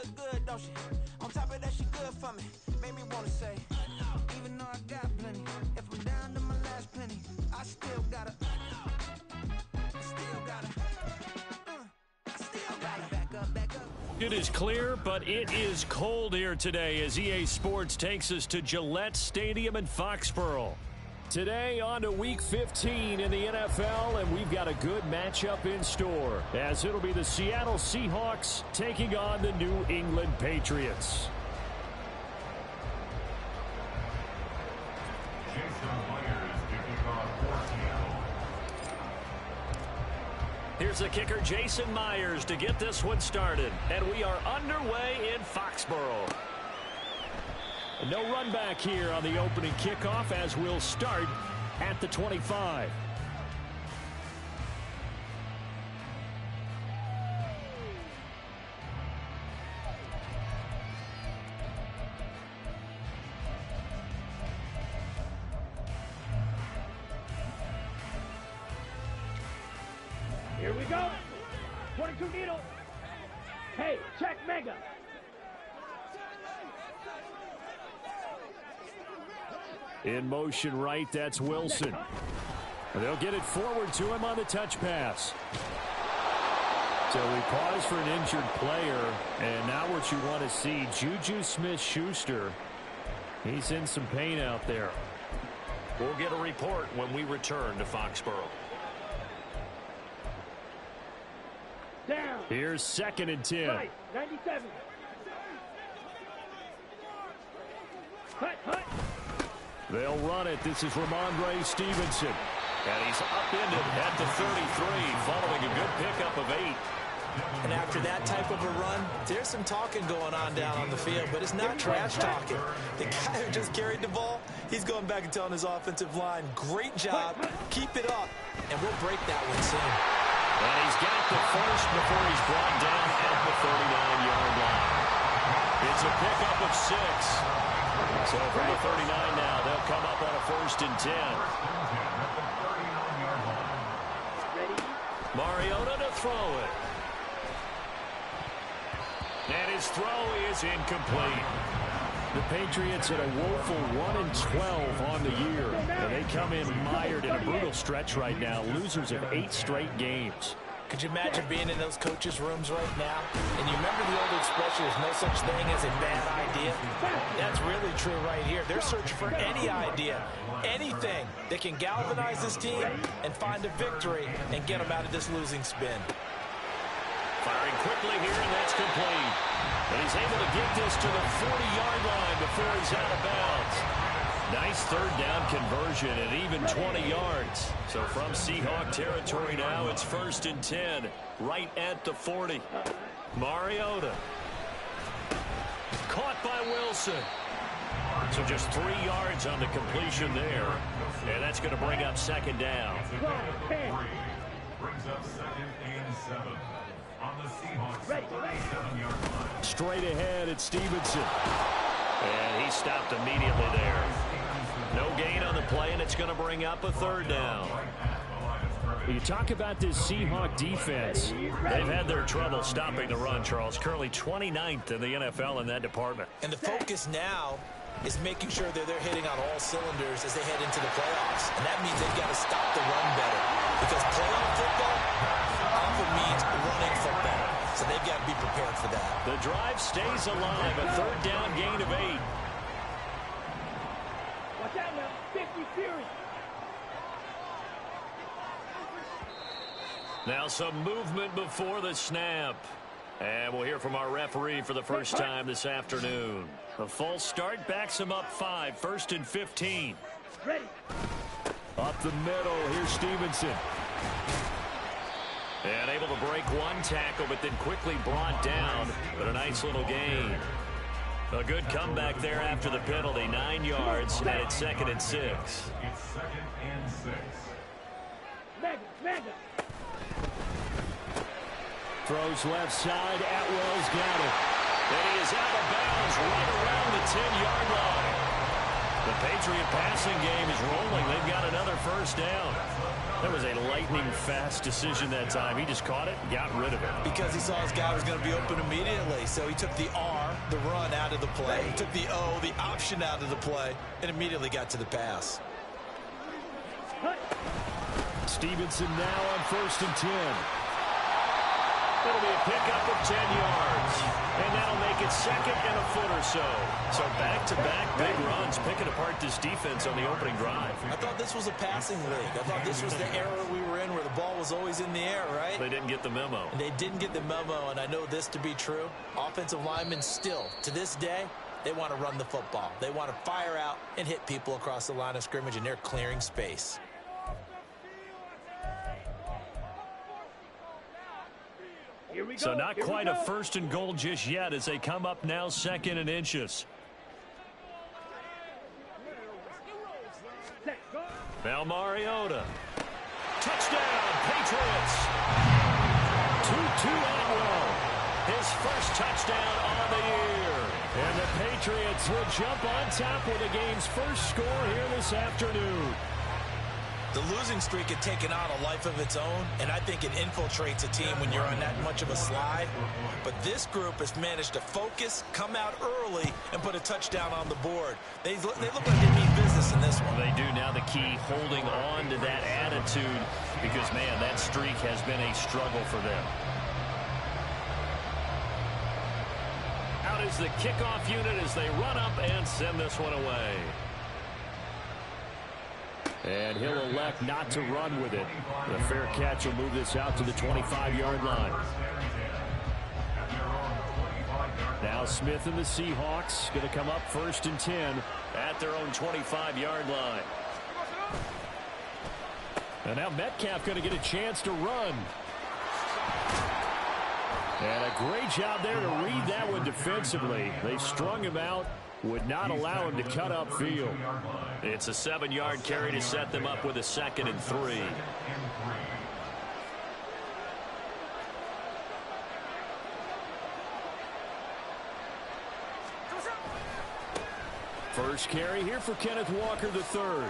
look good, don't she? On top of that, she good for me. Made me wanna say, even though I got plenty, if I'm down to my last penny, I still gotta, back up. It is clear, but it is cold here today as EA Sports takes us to Gillette Stadium in Foxborough. Today on to Week 15 in the NFL, and we've got a good matchup in store, as it'll be the Seattle Seahawks taking on the New England Patriots. Here's the kicker, Jason Myers, to get this one started. And we are underway in Foxborough. No run back here on the opening kickoff as we'll start at the 25. Here we go. 22 needle. Hey, check mega. In motion right, that's Wilson. They'll get it forward to him on the touch pass. So we pause for an injured player, and now what you want to see, Juju Smith-Schuster. He's in some pain out there. We'll get a report when we return to Foxborough. Down. Here's 2nd and 10. Right, 97. Hut. They'll run it. This is Ramondre Stevenson. And he's upended at the 33, following a good pickup of 8. And after that type of a run, there's some talking going on down on the field, but it's not trash talking. The guy who just carried the ball, he's going back and telling his offensive line, great job, keep it up, and we'll break that one soon. And he's got the first before he's brought down at the 39-yard line. It's a pickup of 6. So from the 39 now, they'll come up on a 1st and 10. Mariota to throw it. And his throw is incomplete. The Patriots at a woeful 1-12 on the year. And they come in mired in a brutal stretch right now, losers of 8 straight games. Could you imagine being in those coaches' rooms right now? And you remember the old expression, there's no such thing as a bad idea? That's really true right here. They're searching for any idea, anything that can galvanize this team and find a victory and get them out of this losing spin. Firing quickly here, and that's complete. And he's able to get this to the 40-yard line before he's out of bounds. Nice 3rd down conversion and even 20 yards. So from Seahawk territory now, it's 1st and 10, right at the 40. Mariota. Caught by Wilson. So just 3 yards on the completion there. And that's going to bring up 2nd down. Brings up 2nd and 7 on the Seahawks 37-yard line. Straight ahead, it's Stevenson. And he stopped immediately there. No gain on the play, and it's going to bring up a 3rd down. You talk about this Seahawk defense. They've had their trouble stopping the run, Charles. Currently 29th in the NFL in that department. And the focus now is making sure that they're hitting on all cylinders as they head into the playoffs. And that means they've got to stop the run better. Because playoff football often means running football. So they've got to be prepared for that. The drive stays alive. A 3rd down gain of 8. Watch out now. 50 Fury. Now some movement before the snap. And we'll hear from our referee for the first time this afternoon. A false start backs him up 5. 1st and 15. Ready. Up the middle, here's Stevenson. And able to break one tackle, but then quickly brought down. But a nice little gain. A good comeback there after the penalty. 9 yards, and it's 2nd and 6. It's 2nd and 6. Mega. Throws left side. Atwell's got it. And he is out of bounds right around the 10-yard line. The Patriot passing game is rolling. They've got another 1st down. That was a lightning-fast decision that time. He just caught it and got rid of it. Because he saw his guy was going to be open immediately. So he took the R, the run, out of the play. He took the O, the option, out of the play, and immediately got to the pass. Stevenson now on 1st and 10. It'll be a pickup of 10 yards. And that'll make it 2nd and a foot or so. So back-to-back big runs, picking apart this defense on the opening drive. I thought this was a passing league. I thought this was the era we were in where the ball was always in the air, right? They didn't get the memo. And they didn't get the memo, and I know this to be true. Offensive linemen still, to this day, they want to run the football. They want to fire out and hit people across the line of scrimmage, and they're clearing space. So not quite a 1st and goal just yet as they come up now 2nd and inches. Now Mariota. Touchdown, Patriots. Tutu Atwell. His first touchdown on the year. And the Patriots will jump on top with the game's first score here this afternoon. The losing streak had taken on a life of its own, and I think it infiltrates a team when you're on that much of a slide. But this group has managed to focus, come out early, and put a touchdown on the board. They look like they mean business in this one. They do. Now the key, holding on to that attitude, because, man, that streak has been a struggle for them. Out is the kickoff unit as they run up and send this one away. And he'll elect not to run with it. The fair catch will move this out to the 25-yard line. Now Smith and the Seahawks going to come up 1st and 10 at their own 25-yard line. And now Metcalf going to get a chance to run. And a great job there to read that one defensively. They strung him out, would not allow him to cut upfield. It's a 7-yard carry to set them up with a 2nd and 3. First carry here for Kenneth Walker III.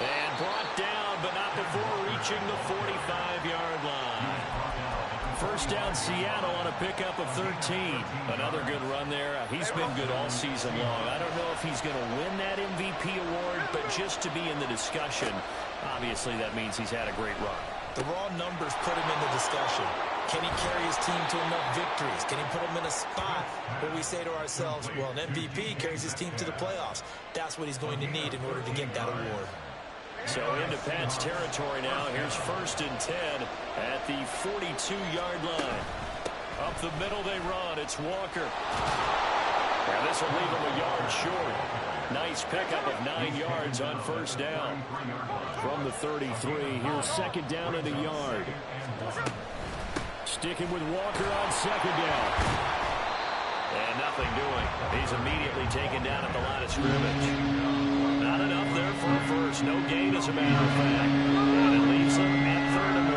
And brought down, but not before reaching the 45-yard line. First down, Seattle on a pickup of 13. Another good run there. He's been good all season long. I don't know if he's going to win that MVP award, but just to be in the discussion, obviously that means he's had a great run. The raw numbers put him in the discussion. Can he carry his team to enough victories? Can he put them in a spot where we say to ourselves, well, an MVP carries his team to the playoffs. That's what he's going to need in order to get that award. So into Pat's territory now. Here's 1st and 10 at the 42-yard line. Up the middle they run. It's Walker. And this will leave him a yard short. Nice pickup of 9 yards on 1st down. From the 33, here's 2nd down and a yard. Sticking with Walker on 2nd down. And nothing doing. He's immediately taken down at the line of scrimmage. Not enough there for a first. No gain, as a matter of fact. And it leaves them at 3rd and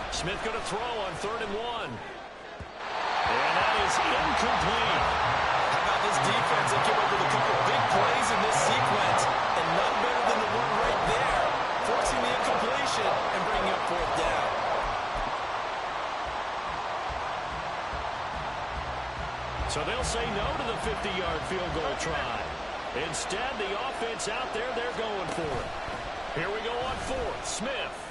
1. Smith going to throw on 3rd and 1. And that is incomplete. How about this defense? They came up with a couple of big plays in this sequence. And none better than the one right there, forcing the incompletion and bringing up 4th down. So they'll say no to the 50-yard field goal try. Instead, the offense out there, they're going for it. Here we go on 4th. Smith.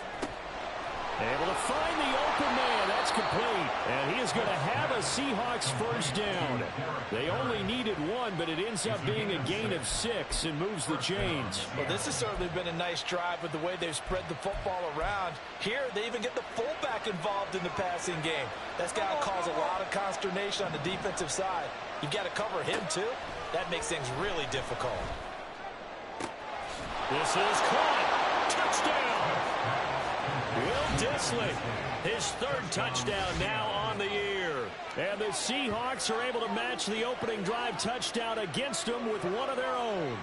Able to find the open man. That's complete. And he is going to have a Seahawks first down. They only needed 1, but it ends up being a gain of 6 and moves the chains. Well, this has certainly been a nice drive with the way they've spread the football around. Here, they even get the fullback involved in the passing game. That's got to cause a lot of consternation on the defensive side. You've got to cover him, too. That makes things really difficult. This is caught. Touchdown. Will Dissly, his 3rd touchdown now on the year. And the Seahawks are able to match the opening drive touchdown against them with one of their own.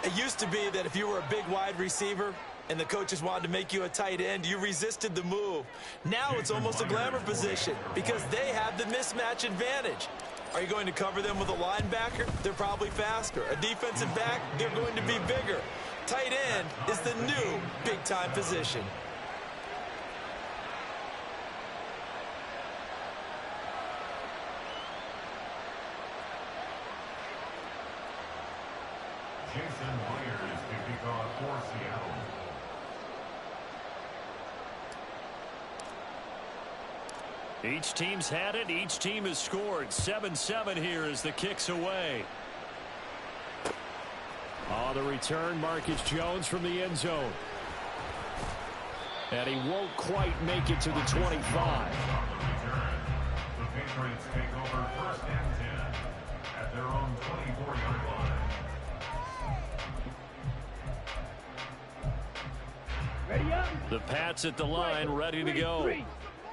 It used to be that if you were a big wide receiver and the coaches wanted to make you a tight end, you resisted the move. Now it's almost a glamour position because they have the mismatch advantage. Are you going to cover them with a linebacker? They're probably faster. A defensive back? They're going to be bigger. Tight end is the new big-time position. Jason Myers to kick off for Seattle. Each team's had it. Each team has scored. 7-7 here as the kick's away. On the return, Marcus Jones from the end zone. And he won't quite make it to the 25. On the return, the Patriots take over first and 10 at their own 24-yard line. Ready up. The Pats at the line, ready to go.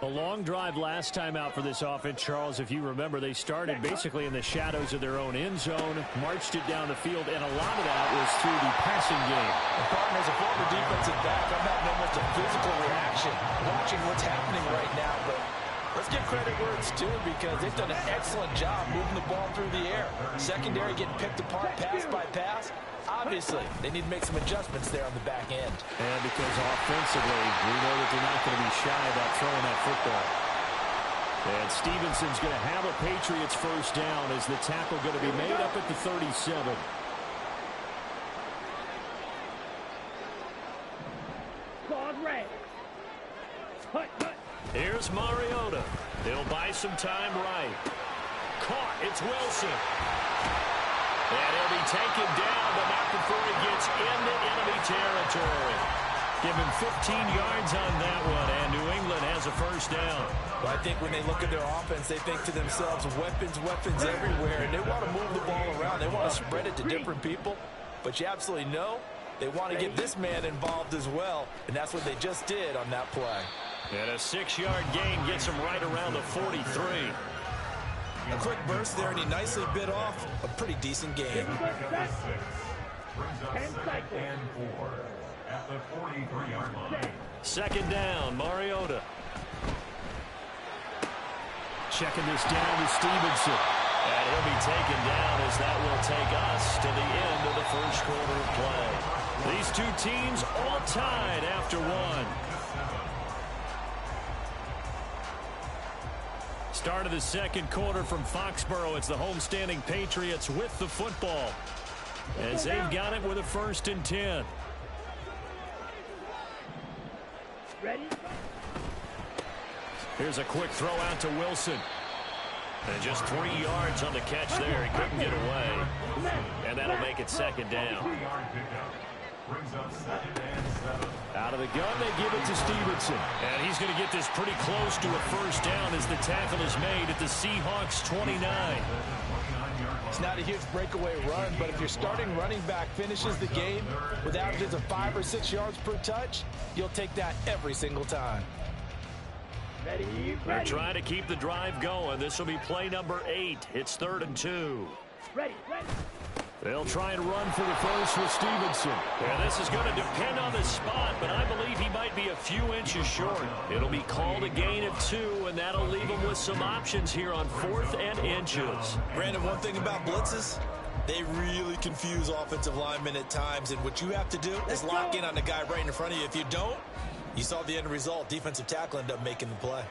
A long drive last time out for this offense, Charles. If you remember, they started basically in the shadows of their own end zone, marched it down the field, and a lot of that was through the passing game. As a former defensive back, I'm having almost a physical reaction watching what's happening right now. But let's give credit where it's due because they've done an excellent job moving the ball through the air. Secondary getting picked apart pass by pass. Obviously, they need to make some adjustments there on the back end. And because offensively, we know that they're not going to be shy about throwing that football. And Stevenson's going to have a Patriots first down as the tackle going to be made up at the 37. Claws red. Hut, hut. Here's Mariota. He'll buy some time right. Caught. It's Wilson. And he'll be taken down, but not before he gets into enemy territory. Give him 15 yards on that one, and New England has a first down. Well, I think when they look at their offense, they think to themselves, weapons, weapons everywhere, and they want to move the ball around. They want to spread it to different people, but you absolutely know they want to get this man involved as well, and that's what they just did on that play. And a 6-yard gain gets him right around the 43. A quick burst there, and he nicely bit off a pretty decent game. Brings up 2nd and 4 at the 43-yard line. Second down, Mariota. Checking this down to Stevenson. And he'll be taken down as that will take us to the end of the first quarter of play. These two teams all tied after one. Start of the second quarter from Foxborough. It's the homestanding Patriots with the football as they've got it with a 1st and 10. Ready? Here's a quick throw out to Wilson. And just 3 yards on the catch there. He couldn't get away. And that'll make it 2nd down. 3-yard pickup. Brings up 2nd and 7. Out of the gun, they give it to Stevenson. And he's going to get this pretty close to a first down as the tackle is made at the Seahawks 29. It's not a huge breakaway run, but if your starting running back finishes the game with averages of 5 or 6 yards per touch, you'll take that every single time. Ready, They're ready. trying to keep the drive going. This will be play number 8. It's 3rd and 2. Ready, ready. They'll try and run for the first with Stevenson. And this is going to depend on the spot, but I believe he might be a few inches short. It'll be called a gain of 2, and that'll leave him with some options here on 4th and inches. Brandon, one thing about blitzes, they really confuse offensive linemen at times, and what you have to do is lock in on the guy right in front of you. If you don't, you saw the end result. Defensive tackle ended up making the play.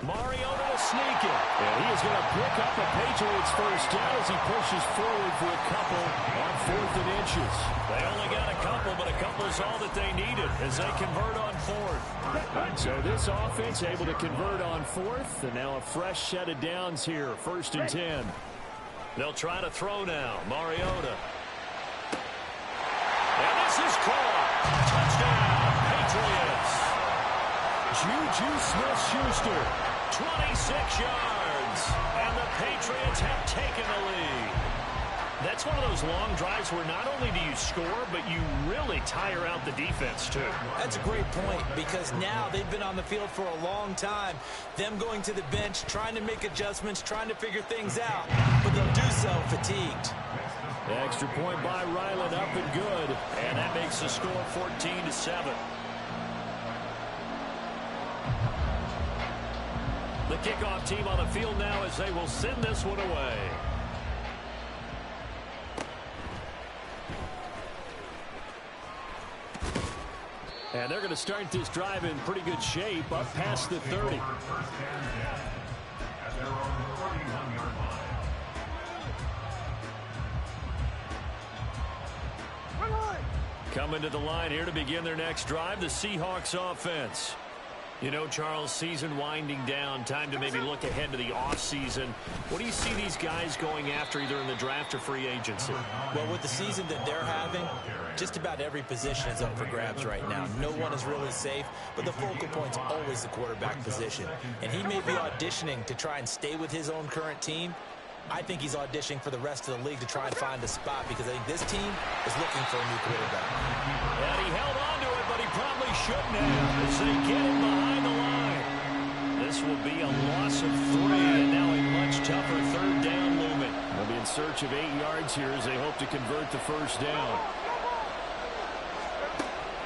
Mariota will sneak it. And he is going to pick up a Patriots first down as he pushes forward for a couple on 4th and inches. They only got a couple, but a couple is all that they needed as they convert on 4th. So this offense able to convert on 4th, and now a fresh set of downs here, 1st and 10. They'll try to throw now. Mariota. And this is caught. Touchdown, Patriots. Juju Smith-Schuster, 26 yards, and the Patriots have taken the lead. That's one of those long drives where not only do you score, but you really tire out the defense, too. That's a great point because now they've been on the field for a long time. Them going to the bench, trying to make adjustments, trying to figure things out, but they'll do so fatigued. The extra point by Ryland up and good, and that makes the score 14-7. The kickoff team on the field now as they will send this one away. And they're going to start this drive in pretty good shape up past the 30. At their own 41-yard line. Coming to the line here to begin their next drive, the Seahawks offense. You know, Charles, season winding down, time to maybe look ahead to the offseason. What do you see these guys going after either in the draft or free agency? Well, with the season that they're having, just about every position is up for grabs right now. No one is really safe, but the focal point's always the quarterback position. And he may be auditioning to try and stay with his own current team. I think he's auditioning for the rest of the league to try and find a spot because I think this team is looking for a new quarterback. And he held on to it, but he probably shouldn't have as they get him behind the line. This will be a loss of 3 and now a much tougher third down movement. They'll be in search of 8 yards here as they hope to convert the first down.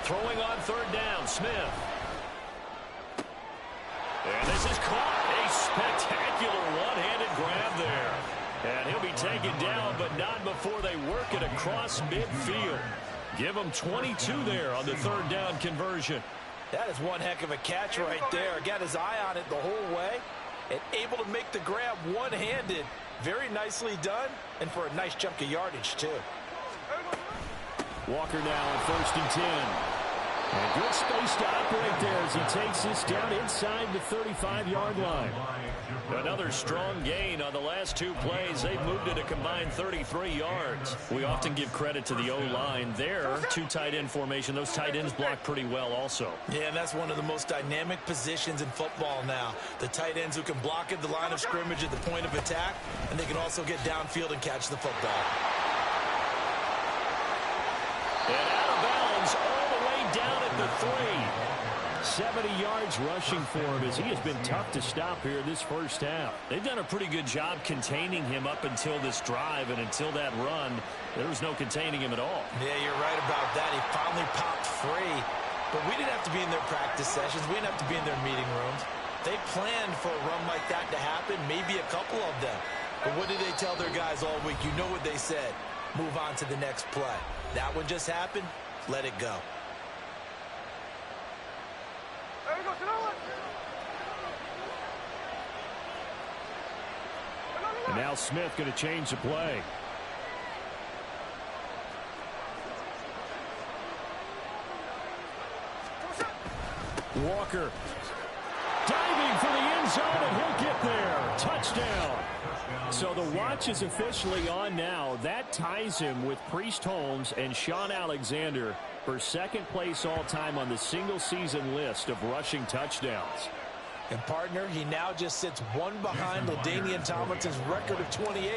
Throwing on third down, Smith. And this is caught. A spectacular one-handed grab there. And he'll be taken down, but not before they work it across midfield. Give him 22 there on the third down conversion. That is one heck of a catch right there. Got his eye on it the whole way and able to make the grab one-handed. Very nicely done, and for a nice chunk of yardage, too. Walker now on 1st and 10. And good space to operate there as he takes this down inside the 35-yard line. Another strong gain on the last 2 plays. They've moved it a combined 33 yards. We often give credit to the O-line there. 2 tight end formation. Those tight ends block pretty well also. Yeah, and that's one of the most dynamic positions in football now. The tight ends who can block at the line of scrimmage at the point of attack, and they can also get downfield and catch the football. And out of bounds all the way down at the 3. 70 yards rushing for him as he has been tough to stop here this first half. They've done a pretty good job containing him up until this drive, and until that run, there was no containing him at all. Yeah, you're right about that. He finally popped free, but we didn't have to be in their practice sessions. We didn't have to be in their meeting rooms. They planned for a run like that to happen, maybe a couple of them. But what did they tell their guys all week? You know what they said. Move on to the next play. That one just happened. Let it go. And now Smith going to change the play. Walker diving for the end zone, and he'll get there. Touchdown. So the watch is officially on now. That ties him with Priest Holmes and Sean Alexander for second place all-time on the single-season list of rushing touchdowns. And, partner, he now just sits one behind LaDainian Tomlinson's record of 28.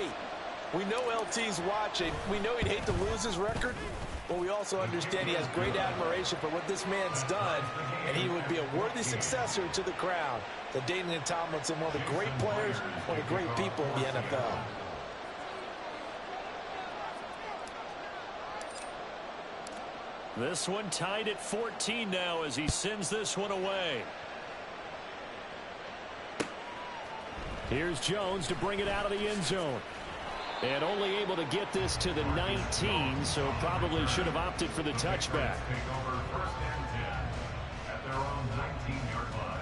We know LT's watching. We know he'd hate to lose his record, but we also understand he has great admiration for what this man's done, and he would be a worthy successor to the crown. LaDainian Tomlinson, one of the great players, one of the great people in the NFL. This one tied at 14 now as he sends this one away. Here's Jones to bring it out of the end zone. And only able to get this to the 19, so probably should have opted for the touchback. Take over 1st and 10 at their own 19-yard line.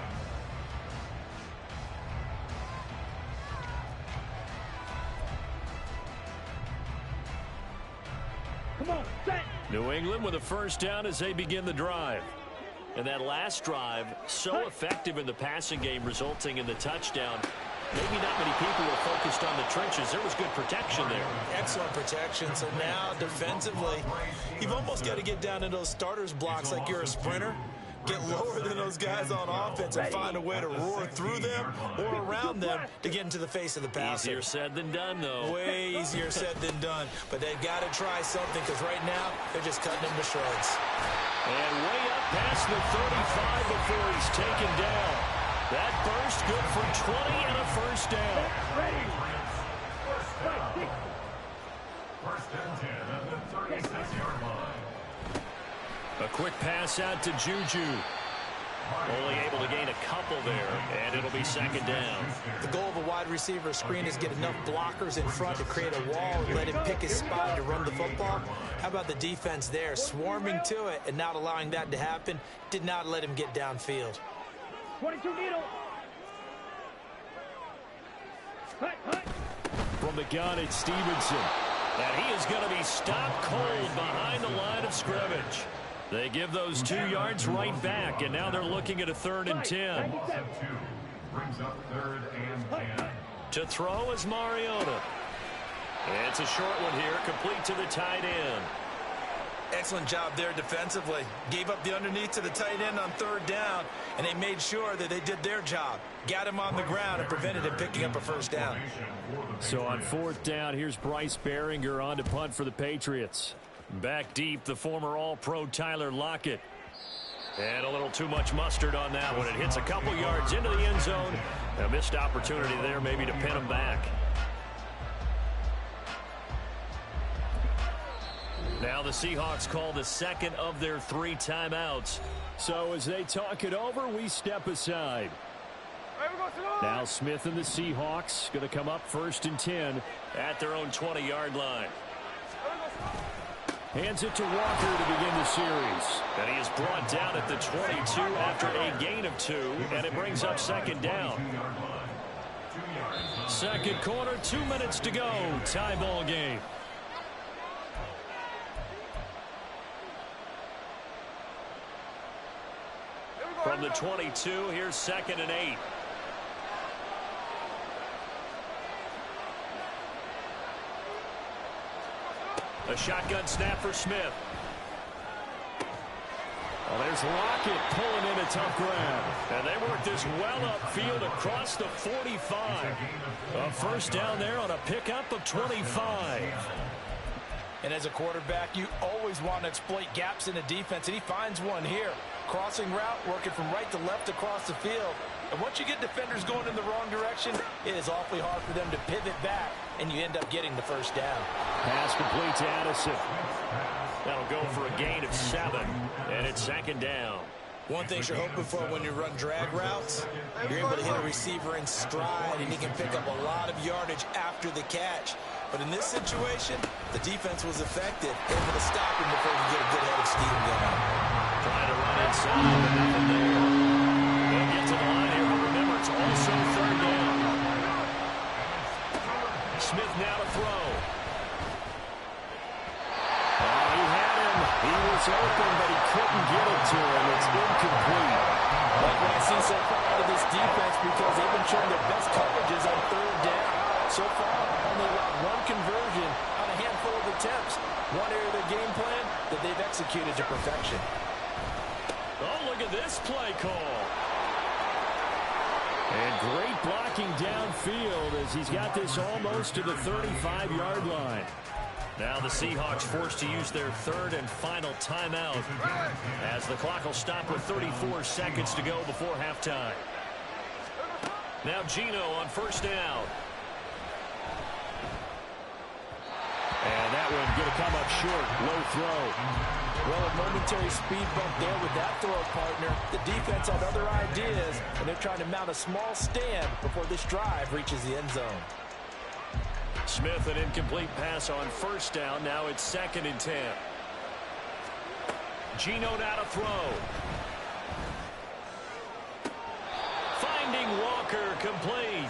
Come on, set. New England with a first down as they begin the drive. And that last drive, so effective in the passing game, resulting in the touchdown. Maybe not many people were focused on the trenches. There was good protection there. Excellent protection. So now, defensively, you've almost got to get down in those starters blocks like you're a sprinter. Get lower than those guys on offense and find a way to roar through them or around them to get into the face of the passer. Easier said than done, though. Way easier said than done. But they've got to try something because right now they're just cutting them to shreds. And way up past the 35 before he's taken down. That burst good for 20 and a first down. Ready. First and 10 at the 36-yard line. A quick pass out to Juju. Only able to gain a couple there, and it'll be second down. The goal of a wide receiver screen is get enough blockers in front to create a wall and let him pick his spot to run the football. How about the defense there, swarming to it and not allowing that to happen? Did not let him get downfield. 22 needle. Hut, hut. From the gun, it's Stevenson. And he is going to be stopped cold behind the line of scrimmage. They give those 2 yards right back, and now they're looking at a 3rd and 10. Brings up 3rd and 10. To throw is Mariota. It's a short one here, complete to the tight end. Excellent job there defensively. Gave up the underneath to the tight end on 3rd down, and they made sure that they did their job. Got him on the ground and prevented him picking up a 1st down. So on 4th down, here's Bryce Behringer on to punt for the Patriots. Back deep, the former All-Pro Tyler Lockett. And a little too much mustard on that one. It hits a couple yards into the end zone. A missed opportunity there maybe to pin him back. Now the Seahawks call the second of their 3 timeouts. So as they talk it over, we step aside. Now Smith and the Seahawks going to come up 1st and 10 at their own 20-yard line. Hands it to Walker to begin the series. And he is brought down at the 22 after a gain of 2, and it brings up 2nd down. 2nd quarter, 2 minutes to go. Tie ball game. From the 22, here's 2nd and 8. A shotgun snap for Smith. Well, there's Lockett pulling in a tough grab. And they work this well upfield across the 45. A 1st down there on a pickup of 25. And as a quarterback, you always want to exploit gaps in the defense, and he finds one here. Crossing route, working from right to left across the field. And once you get defenders going in the wrong direction, it is awfully hard for them to pivot back, and you end up getting the 1st down. Pass complete to Addison. That'll go for a gain of 7, and it's 2nd down. One thing you're hoping for when you run drag routes, you're able to hit a receiver in stride, and he can pick up a lot of yardage after the catch. But in this situation, the defense was effective, able to stop him before he get a good head of steam going. Trying to run inside, but nothing there. They'll get to the line here, but remember, it's also 3rd down. Smith now to throw. He had him. He was open, but he couldn't get it to him. It's incomplete. Like what I see so far out of this defense, because they've been showing their best coverages on 3rd down. So far, only allowed 1 conversion on a handful of attempts. One area of their game plan that they've executed to perfection. Oh, look at this play call. And great blocking downfield as he's got this almost to the 35-yard line. Now the Seahawks forced to use their 3rd and final timeout as the clock will stop with 34 seconds to go before halftime. Now Geno on 1st down. And that one going to come up short. Low throw. Well, a momentary speed bump there with that throw partner. The defense had other ideas, and they're trying to mount a small stand before this drive reaches the end zone. Smith, an incomplete pass on 1st down. Now it's 2nd and 10. Geno now to throw. Finding Walker, complete.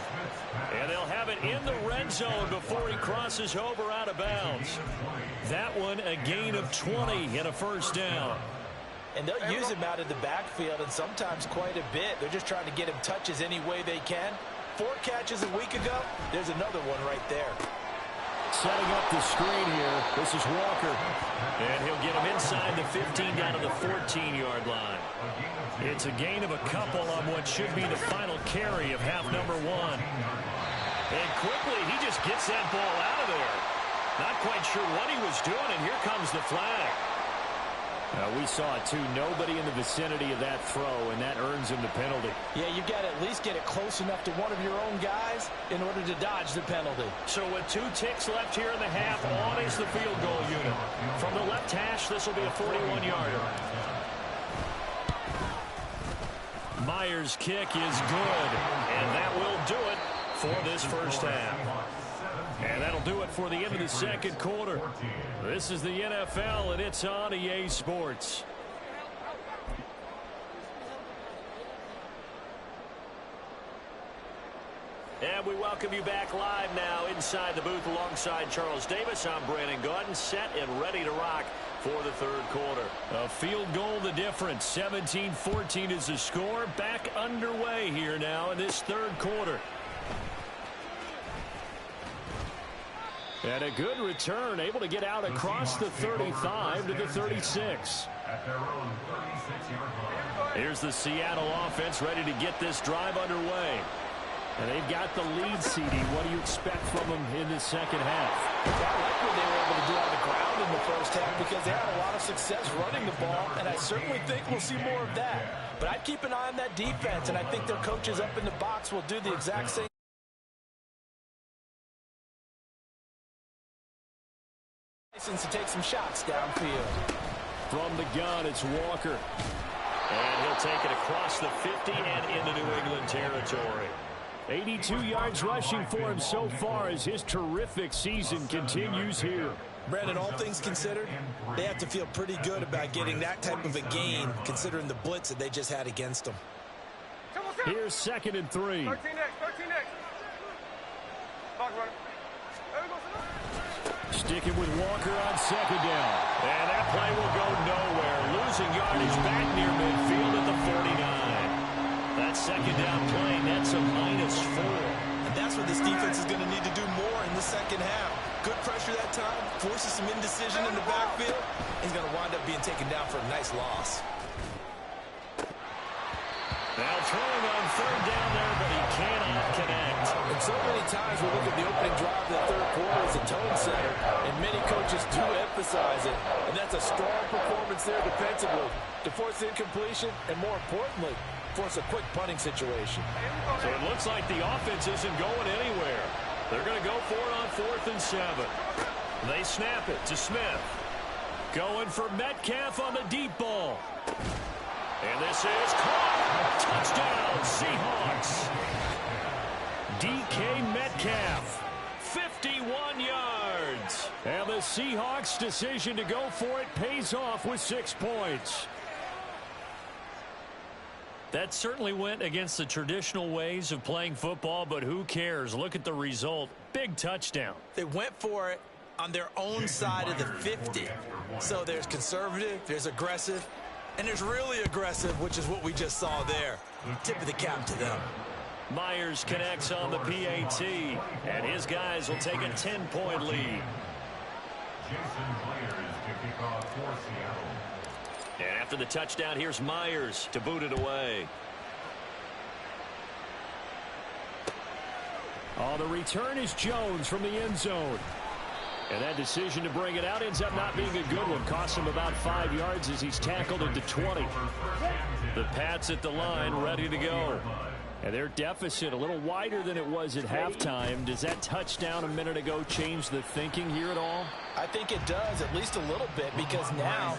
And they'll have it in the red zone before he crosses over out of bounds. That one a gain of 20 and a 1st down. And they'll use him out of the backfield, and sometimes quite a bit. They're just trying to get him touches any way they can. 4 catches a week ago. There's another one right there. Setting up the screen here. This is Walker. And he'll get him inside the 15 down to the 14-yard line. It's a gain of a couple on what should be the final carry of half number 1. And quickly, he just gets that ball out of there. Not quite sure what he was doing, and here comes the flag. We saw it, too. Nobody in the vicinity of that throw, and that earns him the penalty. Yeah, you've got to at least get it close enough to one of your own guys in order to dodge the penalty. So with 2 ticks left here in the half, on is the field goal unit. From the left hash, this will be a 41-yarder. Myers' kick is good, and that will do it for this first half. And that'll do it for the end of the second quarter. This is the NFL, and it's on EA Sports. And we welcome you back live now inside the booth alongside Charles Davis. I'm Brandon Gaudin, set and ready to rock for the third quarter. A field goal the difference. 17-14 is the score. Back underway here now in this third quarter. And a good return, able to get out across the 35 to the 36. Here's the Seattle offense ready to get this drive underway. And they've got the lead, CD. What do you expect from them in the second half? I like what they were able to do on the ground in the first half because they had a lot of success running the ball, and I certainly think we'll see more of that. But I'd keep an eye on that defense, and I think their coaches up in the box will do the exact same. To take some shots downfield. From the gun, it's Walker. And he'll take it across the 50 and into New England territory. 82 yards rushing for him so far as his terrific season continues here. Brandon, all things considered, they have to feel pretty good about getting that type of a gain considering the blitz that they just had against them. Here's 2nd and 3. 13 next. Sticking with Walker on 2nd down. And that play will go nowhere. Losing yardage back near midfield at the 49. That 2nd down play nets a -4. And that's what this defense is going to need to do more in the second half. Good pressure that time, forces some indecision in the backfield. He's going to wind up being taken down for a nice loss. Now throwing on 3rd down there, but he cannot connect. And so many times we look at the opening drive of the third quarter as a tone setter, and many coaches do emphasize it. And that's a strong performance there defensively to force incompletion and, more importantly, force a quick punting situation. So it looks like the offense isn't going anywhere. They're going to go for it on 4th and 7. They snap it to Smith. Going for Metcalf on the deep ball. And this is caught. Touchdown, Seahawks. DK Metcalf, 51 yards. And the Seahawks' decision to go for it pays off with 6 points. That certainly went against the traditional ways of playing football, but who cares? Look at the result. Big touchdown. They went for it on their own side of the 50. So there's conservative, there's aggressive, and there's really aggressive, which is what we just saw there. Tip of the cap to them. Myers connects on the PAT, and his guys will take a 10-point lead. Jason Myers to kick off for Seattle. And after the touchdown, here's Myers to boot it away. Oh, the return is Jones from the end zone. And that decision to bring it out ends up not being a good one. Costs him about 5 yards as he's tackled at the 20. The Pats at the line, ready to go. And their deficit a little wider than it was at halftime. Does that touchdown a minute ago change the thinking here at all? I think it does, at least a little bit, because now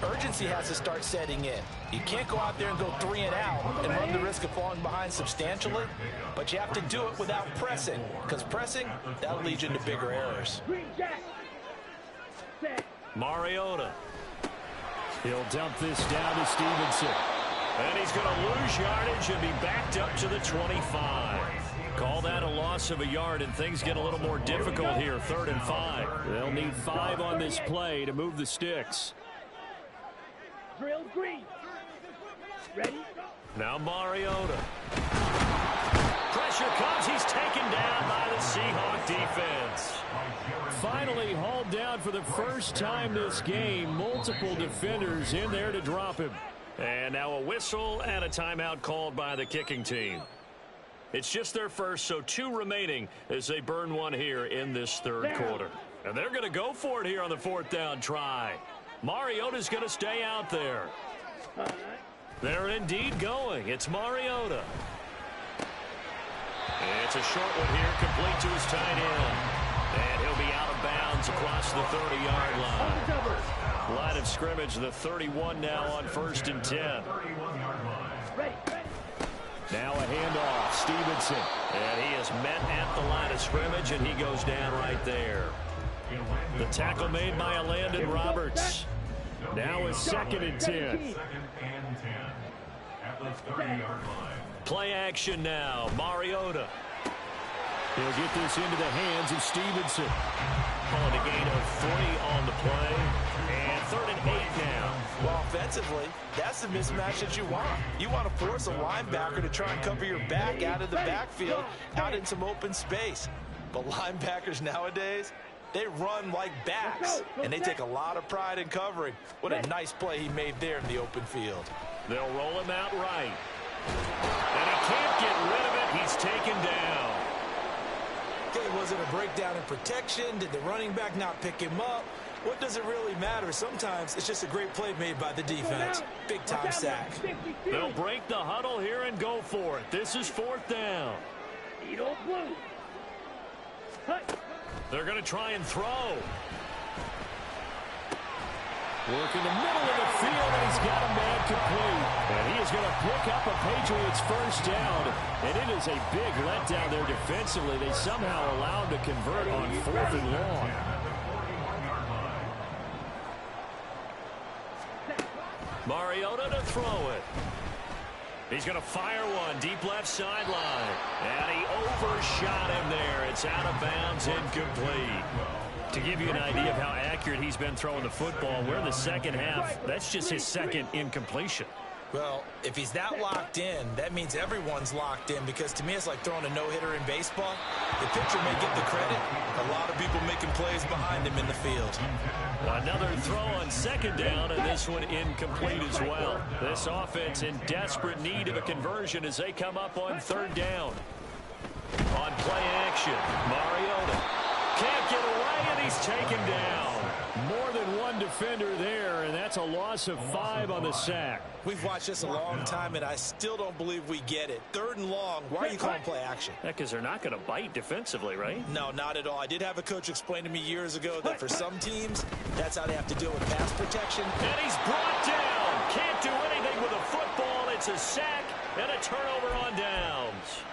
urgency has to start setting in. You can't go out there and go 3 and out and run the risk of falling behind substantially, but you have to do it without pressing, because pressing, that'll lead you into bigger errors. Mariota. He'll dump this down to Stevenson. And he's going to lose yardage and be backed up to the 25. Call that a loss of a yard, and things get a little more difficult here. 3rd and 5. They'll need 5 on this play to move the sticks. Drill green. Ready? Now Mariota. Pressure comes. He's taken down by the Seahawk defense. Finally hauled down for the first time this game. Multiple defenders in there to drop him. And now a whistle and a timeout called by the kicking team. It's just their first, so 2 remaining as they burn one here in this third quarter. And they're going to go for it here on the 4th down try. Mariota's going to stay out there. They're indeed going. It's Mariota. It's a short one here, complete to his tight end. And he'll be out of bounds across the 30-yard line. Line of scrimmage, the 31 now on 1st and 10. Now a handoff. Stevenson. And he is met at the line of scrimmage, and he goes down right there. The tackle made by Landon Roberts. Now a 2nd and 10. 2nd and 10 at the 30-yard line. Play action now. Mariota. He'll get this into the hands of Stevenson. Calling a gain of 3 on the play. And 3rd and 8 now. Well, offensively, that's the mismatch that you want. You want to force a linebacker to try and cover your back out of the backfield, out in some open space. But linebackers nowadays, they run like backs, and they take a lot of pride in covering. What a nice play he made there in the open field. They'll roll him out right. And he can't get rid of it. He's taken down. Okay, was it a breakdown in protection? Did the running back not pick him up? What does it really matter? Sometimes it's just a great play made by the defense. Big-time sack. They'll break the huddle here and go for it. This is 4th down. They're going to try and throw. Work in the middle of the field, and he's got a man complete. And he is going to pick up a Patriots first down. And it is a big letdown there defensively. They somehow allowed to convert on 4th and long. Mariota to throw it. He's going to fire one deep left sideline. And he overshot him there. It's out of bounds, incomplete. To give you an idea of how accurate he's been throwing the football, we're in the second half. That's just his 2nd incompletion. Well, if he's that locked in, that means everyone's locked in, because to me it's like throwing a no-hitter in baseball. The pitcher may get the credit. A lot of people making plays behind him in the field. Another throw on 2nd down, and this one incomplete as well. This offense in desperate need of a conversion as they come up on 3rd down. On play action, Mariota can't get away, and he's taken down. More than one defender there, and that's a loss of 5 on the sack. We've watched this a long time, and I still don't believe we get it. 3rd and long, why are you calling play action? Because they're not going to bite defensively, right? No, not at all. I did have a coach explain to me years ago that for some teams, that's how they have to deal with pass protection. And he's brought down. Can't do anything with a football. It's a sack and a turnover on downs.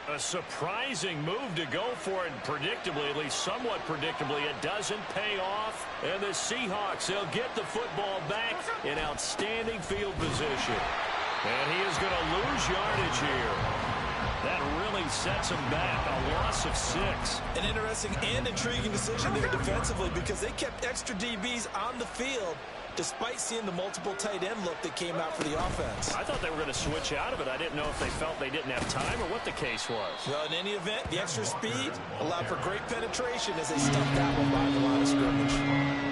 A surprising move to go for it, and predictably, at least somewhat predictably, it doesn't pay off. And the Seahawks, they'll get the football back in outstanding field position. And he is going to lose yardage here. That really sets him back, a loss of 6. An interesting and intriguing decision there defensively, because they kept extra DBs on the field despite seeing the multiple tight end look that came out for the offense. I thought they were going to switch out of it. I didn't know if they felt they didn't have time or what the case was. Well, in any event, the extra speed allowed for great penetration as they stuffed that one by the line of scrimmage.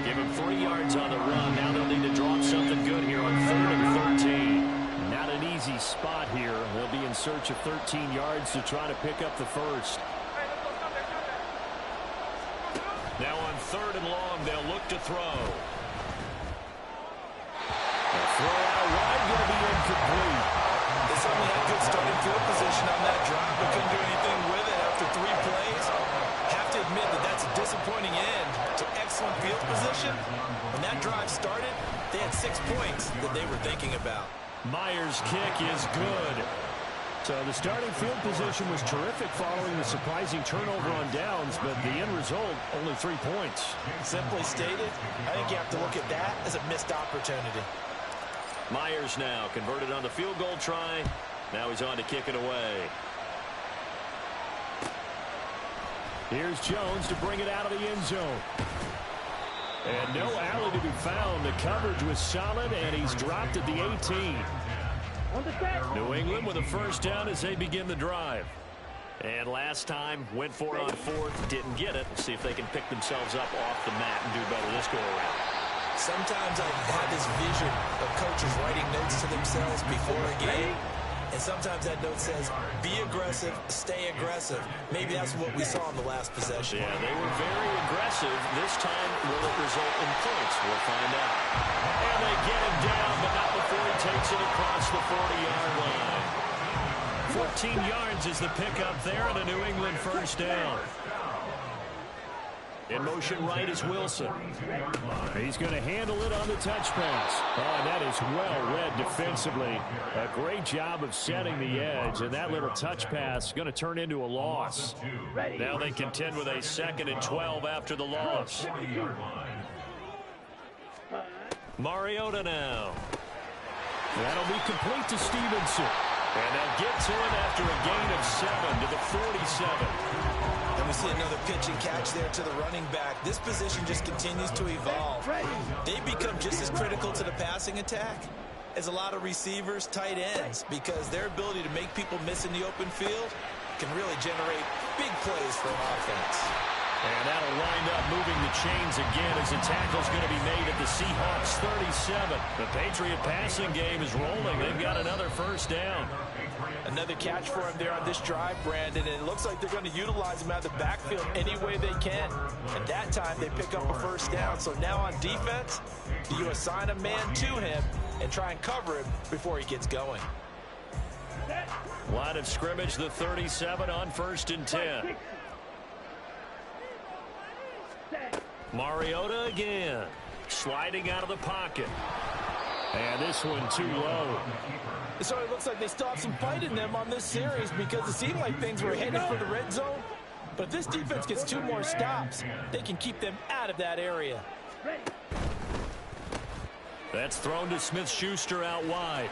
Give him 3 yards on the run. Now they'll need to drop something good here on 3rd and 13. Not an easy spot here. They'll be in search of 13 yards to try to pick up the first. Now on 3rd and long, they'll look to throw. Throw out wide, going to be incomplete. They certainly had good starting field position on that drive, but couldn't do anything with it after 3 plays. Have to admit that that's a disappointing end to excellent field position. When that drive started, they had 6 points that they were thinking about. Myers' kick is good. So the starting field position was terrific following the surprising turnover on downs, but the end result, only 3 points. Simply stated, I think you have to look at that as a missed opportunity. Myers now converted on the field goal try. Now he's on to kick it away. Here's Jones to bring it out of the end zone. And no alley to be found. The coverage was solid, and he's dropped at the 18. New England with a first down as they begin the drive. And last time, went for it on 4th, didn't get it. See if they can pick themselves up off the mat and do better this go-around. Sometimes I have this vision of coaches writing notes to themselves before a game, and sometimes that note says, be aggressive, stay aggressive. Maybe that's what we saw in the last possession. Yeah, they were very aggressive. This time, will it result in points? We'll find out. And they get him down, but not before he takes it across the 40-yard line. 14 yards is the pickup there, and a New England first down. In motion right is Wilson. He's going to handle it on the touch pass. Oh, that is well read defensively. A great job of setting the edge, and that little touch pass is going to turn into a loss. Now they contend with a 2nd and 12 after the loss. Mariota now. That'll be complete to Stevenson. And they'll get to him after a gain of 7 to the 47. And we see another pitch and catch there to the running back. This position just continues to evolve. They become just as critical to the passing attack as a lot of receivers, tight ends, because their ability to make people miss in the open field can really generate big plays for an offense. And that'll wind up moving the chains again as the tackle's going to be made at the Seahawks 37. The Patriot passing game is rolling. They've got another first down. Another catch for him there on this drive, Brandon, and it looks like they're going to utilize him out of the backfield any way they can. At that time, they pick up a first down. So now on defense, do you assign a man to him and try and cover him before he gets going? Line of scrimmage, the 37 on 1st and 10. Mariota again, sliding out of the pocket. And this one too low. So it looks like they still have some fight in them on this series because it seemed like things were headed for the red zone. But if this defense gets 2 more stops, they can keep them out of that area. That's thrown to Smith-Schuster out wide.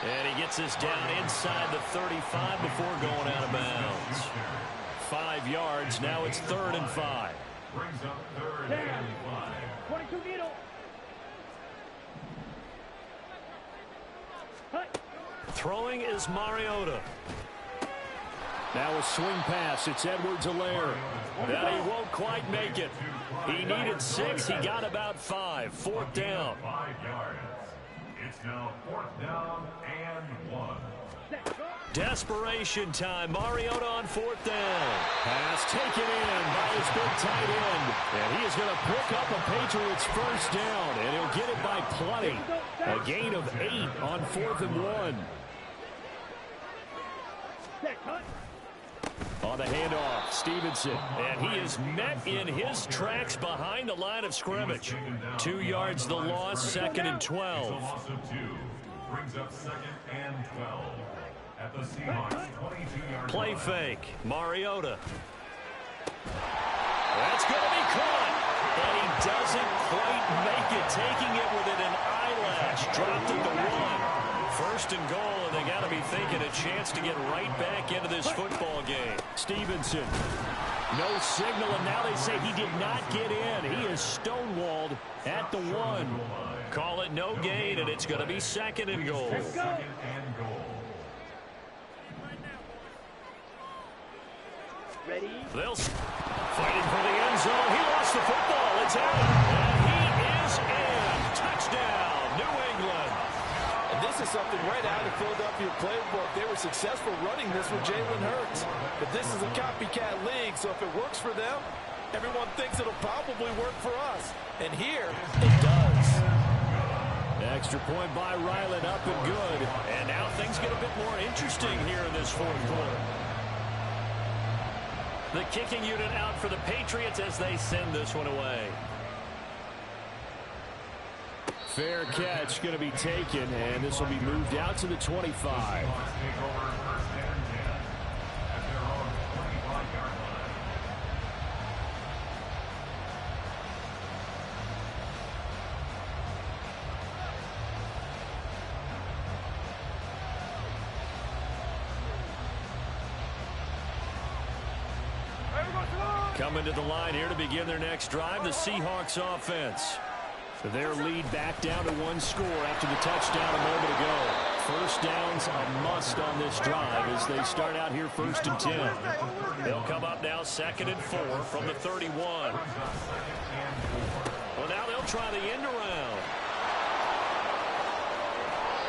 And he gets us down inside the 35 before going out of bounds. 5 yards, now it's 3rd and 5. Brings up 3rd and 5. 22 needle. Throwing is Mariota. Now a swing pass. It's Edwards-Helaire. Now he won't quite make it. He needed 6. He got about 5. 4th down. 5 yards. It's now 4th down and 1. Desperation time. Mariota on 4th down. Pass taken in by his big tight end. And he is going to pick up a Patriots first down. And he'll get it by plenty. A gain of 8 on 4th and 1. On the handoff, Stevenson. And he is met in his tracks behind the line of scrimmage. 2 yards the loss, 2nd and 12. Loss of 2. Brings up 2nd and 12. At the Seahawks 22-yard Play line. fake. Mariota. That's going to be caught. And he doesn't quite make it. Taking it within an eyelash. Dropped at the 1. 1st and goal, and they got to be thinking a chance to get right back into this football game. Stevenson. No signal, and now they say he did not get in. He is stonewalled at the 1. Call it no gain, and it's going to be 2nd and goal. 2nd and goal. Ready? They'll fighting for the end zone. He lost the football. It's out. And he is in. Touchdown, New England. And this is something right out of the Philadelphia playbook. They were successful running this with Jalen Hurts. But this is a copycat league, so if it works for them, everyone thinks it'll probably work for us. And here, it does. Extra point by Ryland, up and good. And now things get a bit more interesting here in this 4th quarter. The kicking unit out for the Patriots as they send this one away. Fair catch going to be taken, and this will be moved out to the 25. Take over 1st and 10 at their own 25-yard line. Coming to the line here to begin their next drive, the Seahawks offense. Their lead back down to 1 score after the touchdown a moment ago. First down's a must on this drive as they start out here 1st and 10. They'll come up now 2nd and 4 from the 31. Well, now they'll try the end around.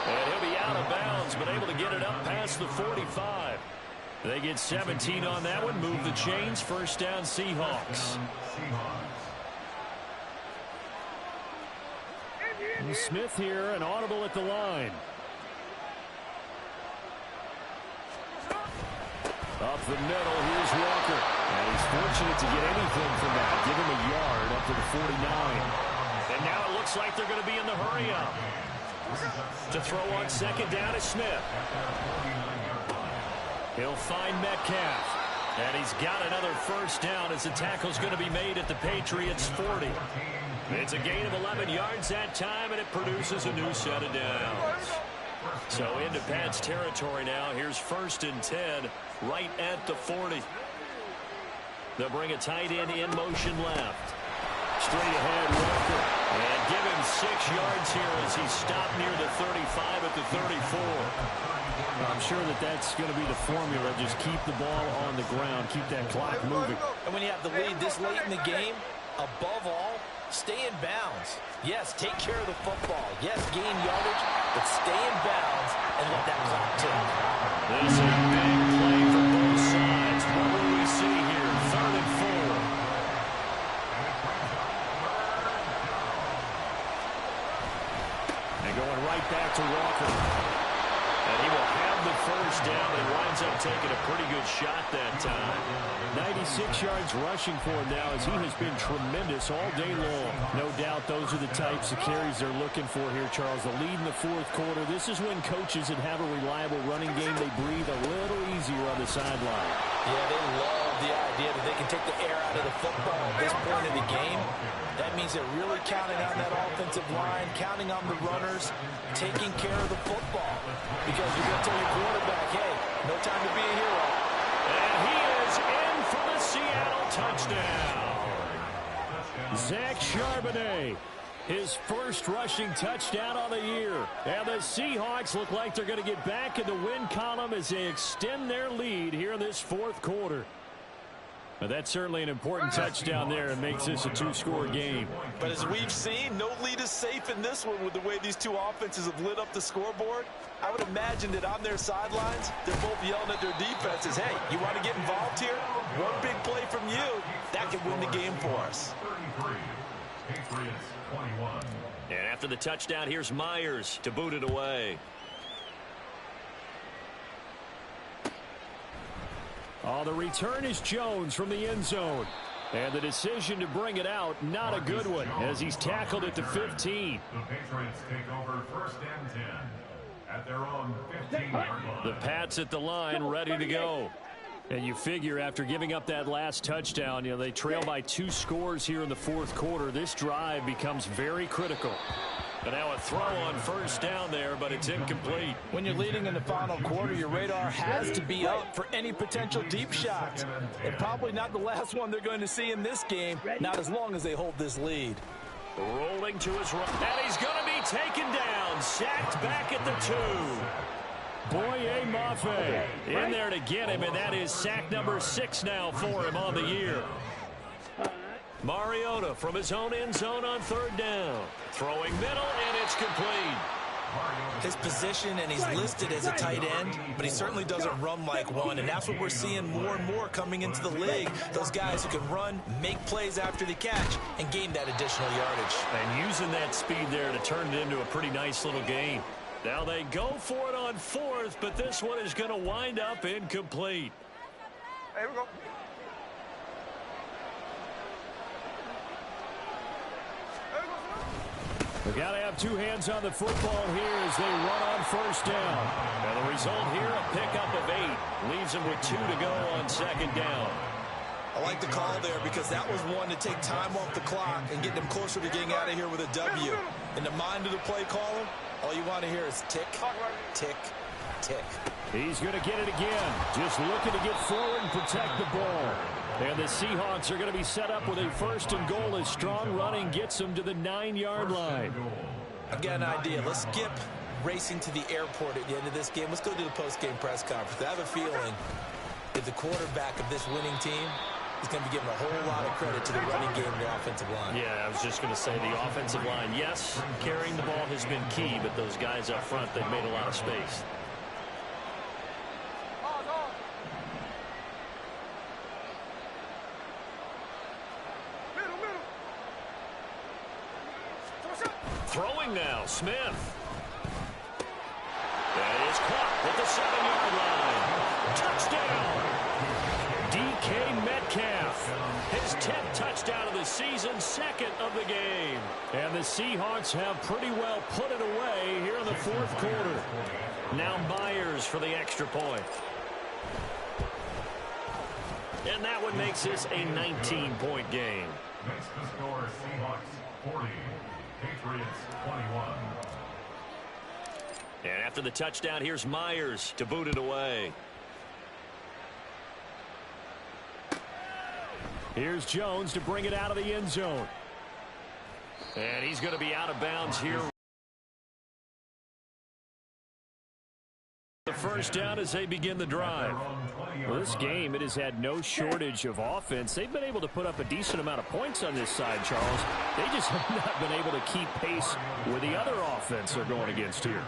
And he'll be out of bounds, but able to get it up past the 45. They get 17 on that one, move the chains, first down Seahawks. Smith here, an audible at the line. Up the middle, here's Walker. And he's fortunate to get anything from that. Give him a yard up to the 49. And now it looks like they're going to be in the hurry-up. To throw on second down is Smith. He'll find Metcalf. And he's got another first down as the tackle's going to be made at the Patriots' 40. It's a gain of 11 yards that time, and it produces a new set of downs. So into Pat's territory now. Here's 1st and 10 right at the 40. They'll bring a tight end in motion left. Straight ahead, Walker. And give him 6 yards here as he stopped near the 35 at the 34. I'm sure that that's going to be the formula. Just keep the ball on the ground. Keep that clock moving. And when you have the lead this late in the game, above all, stay in bounds. Yes, take care of the football. Yes, gain yardage, but stay in bounds and let that clock tick. This is a big play for both sides. What will we see here? 3rd and 4. And going right back to Walker. And he will have the first down and winds up taking a pretty good shot that time. 96 yards rushing for him now as he has been tremendous all day long. No doubt those are the types of carries they're looking for here, Charles. The lead in the 4th quarter. This is when coaches that have a reliable running game, they breathe a little easier on the sideline. Yeah, they love the idea that they can take the air out of the football at this point in the game. That means they're really counting on that offensive line, counting on the runners, taking care of the football. Because you're going to tell your quarterback, hey, no time to be a hero. And he is in for the Seattle touchdown. Zach Charbonnet, his first rushing touchdown on the year. And the Seahawks look like they're going to get back in the win column as they extend their lead here in this 4th quarter. But that's certainly an important touchdown there and makes this a 2-score game. But as we've seen, no lead is safe in this one with the way these two offenses have lit up the scoreboard. I would imagine that on their sidelines, they're both yelling at their defenses, hey, you want to get involved here? One big play from you, that could win the game for us. 33, Patriots 21. And after the touchdown, here's Myers to boot it away. Oh, the return is Jones from the end zone. And the decision to bring it out, not a good one, as he's tackled at the 15. The Patriots take over 1st and 10 at their own 15-yard line. The Pats at the line, ready to go. And you figure after giving up that last touchdown, they trail by 2 scores here in the 4th quarter. This drive becomes very critical. But now a throw on 1st down there, but it's incomplete. When you're leading in the final quarter, your radar has to be up for any potential deep shots. And probably not the last one they're going to see in this game, not as long as they hold this lead. Rolling to his right, and he's going to be taken down, sacked back at the 2. Boye Mafe in there to get him, and that is sack number 6 now for him on the year. Mariota from his own end zone on 3rd down. Throwing middle, and it's complete. His position, and he's listed as a tight end, but he certainly doesn't run like one, and that's what we're seeing more and more coming into the league. Those guys who can run, make plays after the catch, and gain that additional yardage. And using that speed there to turn it into a pretty nice little game. Now they go for it on 4th, but this one is going to wind up incomplete. Here we go. We've got to have 2 hands on the football here as they run on 1st down. And the result here, a pickup of 8. Leaves them with 2 to go on 2nd down. I like the call there because that was one to take time off the clock and get them closer to getting out of here with a W. In the mind of the play caller, all you want to hear is tick, tick, tick. He's going to get it again. Just looking to get forward and protect the ball. And the Seahawks are going to be set up with a 1st and goal as strong running gets them to the 9-yard line. I've got an idea. Let's skip racing to the airport at the end of this game. Let's go to the post-game press conference. I have a feeling that the quarterback of this winning team is going to be giving a whole lot of credit to the running game and the offensive line. Yeah, I was just going to say the offensive line. Yes, carrying the ball has been key, but those guys up front, they've made a lot of space. Throwing now, Smith. That is caught at the 7-yard line. Touchdown! DK Metcalf Metcalf, his 10th touchdown of the season, second of the game. And the Seahawks have pretty well put it away here in the fourth quarter. Now Myers for the extra point. And that one makes this a 19-point game. Makes the score Seahawks 40, Patriots 21. And after the touchdown, here's Myers to boot it away. Here's Jones to bring it out of the end zone. And he's going to be out of bounds here. The first down as they begin the drive. Well, this game, it has had no shortage of offense. They've been able to put up a decent amount of points on this side, Charles. They just have not been able to keep pace with the other offense they're going against here.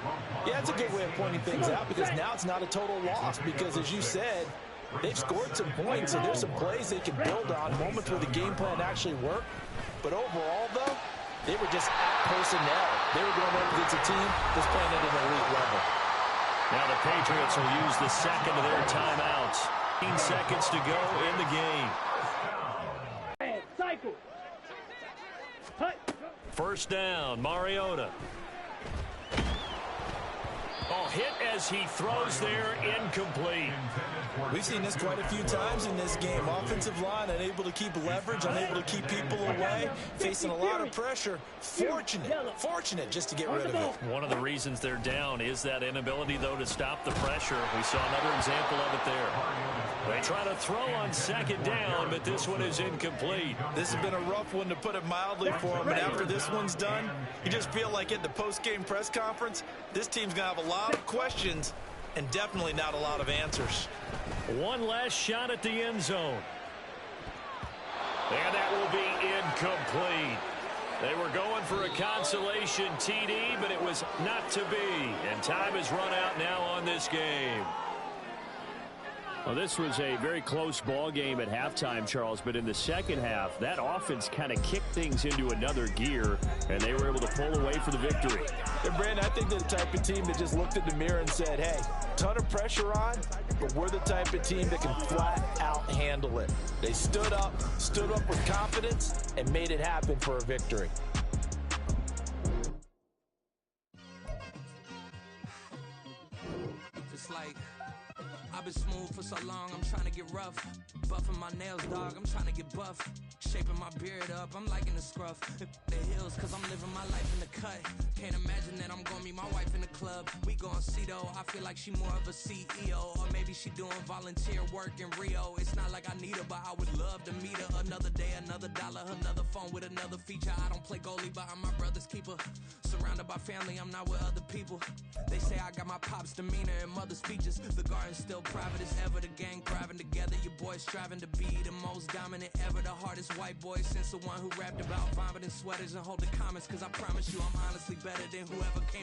Yeah, it's a good way of pointing things out because now it's not a total loss because, as you said, they've scored some points, and there's some plays they can build on, moments where the game plan actually worked. But overall, though, they were just at personnel. They were going up against a team that's playing at an elite level. Now the Patriots will use the second of their timeouts. 15 seconds to go in the game. Cycle. First down, Mariota. Oh, hit as he throws there, incomplete. We've seen this quite a few times in this game. Offensive line unable to keep leverage, unable to keep people away, facing a lot of pressure. Fortunate just to get rid of it. One of the reasons they're down is that inability, though, to stop the pressure. We saw another example of it there. They try to throw on second down, but this one is incomplete. This has been a rough one, to put it mildly, for them. And after this one's done, you just feel like at the post-game press conference, this team's going to have a lot of questions and definitely not a lot of answers. One last shot at the end zone. And that will be incomplete. They were going for a consolation TD, but it was not to be. And time has run out now on this game. Well, this was a very close ball game at halftime, Charles, but in the second half, that offense kind of kicked things into another gear, and they were able to pull away for the victory. And, Brandon, I think they're the type of team that just looked in the mirror and said, hey, ton of pressure on, but we're the type of team that can flat out handle it. They stood up with confidence, and made it happen for a victory. It's like I've been smooth for so long, I'm trying to get rough. Buffing my nails, dog, I'm trying to get buff. Shaping my beard up, I'm liking the scruff. The hills, cause I'm living my life in the cut. Can't imagine that I'm gonna meet my wife in the club. We gon' see though, I feel like she more of a CEO. Or maybe she doing volunteer work in Rio. It's not like I need her, but I would love to meet her. Another day, another dollar, another phone with another feature. I don't play goalie, but I'm my brother's keeper. Surrounded by family, I'm not with other people. They say I got my pop's demeanor and mother's speeches. The garden's still private as ever, the gang thriving together. Your boys striving to be the most dominant ever. The hardest white boy since the one who rapped about vomiting sweaters and holding comments. Cause I promise you I'm honestly better than whoever came to